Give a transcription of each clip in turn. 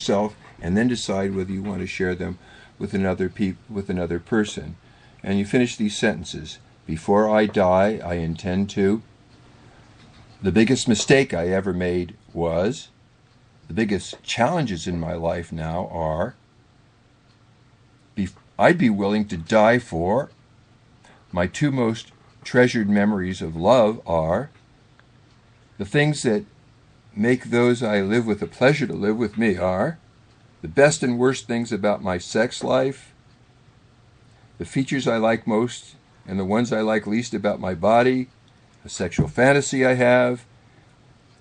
yourself, and then decide whether you want to share them with another person. And you finish these sentences. Before I die, I intend to. The biggest mistake I ever made was. The biggest challenges in my life now are. I'd be willing to die for. My two most treasured memories of love are. The things that make those I live with a pleasure to live with me are. The best and worst things about my sex life. The features I like most and the ones I like least about my body. A sexual fantasy I have.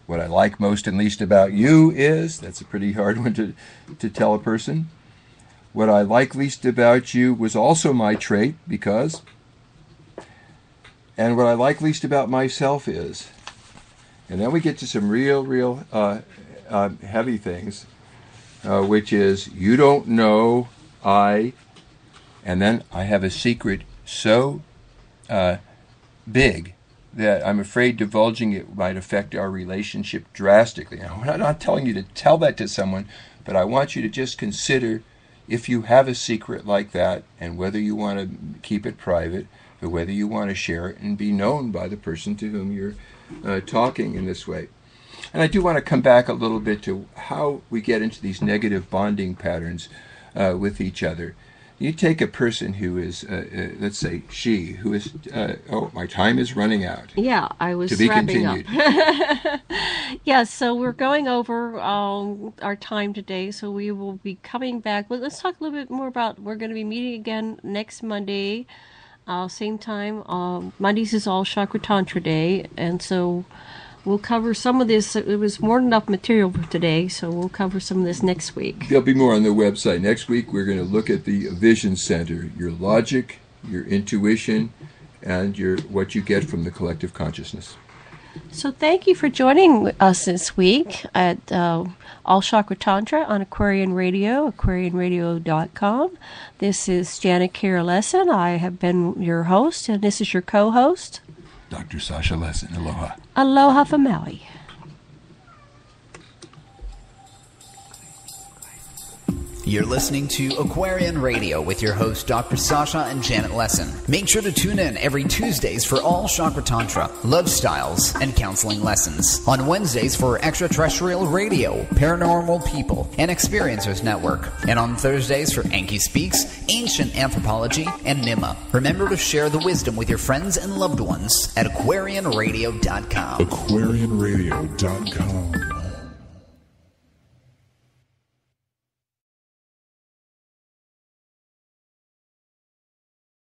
What I like most and least about you is. That's a pretty hard one to tell a person. What I like least about you was also my trait because. And what I like least about myself is. And then we get to some real heavy things, which is, you don't know and then I have a secret so big that I'm afraid divulging it might affect our relationship drastically. Now, I'm not telling you to tell that to someone, but I want you to just consider if you have a secret like that and whether you want to keep it private or whether you want to share it and be known by the person to whom you're talking in this way. And I do want to come back a little bit to how we get into these negative bonding patterns with each other. You take a person who is, let's say, who is, my time is running out. Yeah, I was wrapping up. Yeah, so we're going over our time today, so we will be coming back. Well, let's talk a little bit more about, we're going to be meeting again next Monday, same time. Mondays is All Chakra Tantra Day, and so we'll cover some of this. It was more than enough material for today, so we'll cover some of this next week. There'll be more on the website. Next week, we're going to look at the vision center, your logic, your intuition, and what you get from the collective consciousness. So thank you for joining us this week at All Chakra Tantra on Aquarian Radio, aquarianradio.com. This is Janet Kira Lesson. I have been your host, and this is your co-host, Dr. Sasha Lesson. Aloha. Aloha from Maui. You're listening to Aquarian Radio with your hosts Dr. Sasha and Janet Lesson. Make sure to tune in every Tuesdays for All Chakra Tantra, love styles, and counseling lessons. On Wednesdays for Extraterrestrial Radio, Paranormal People, and Experiencers Network. And on Thursdays for Enki Speaks, Ancient Anthropology, and Nima. Remember to share the wisdom with your friends and loved ones at aquarianradio.com. aquarianradio.com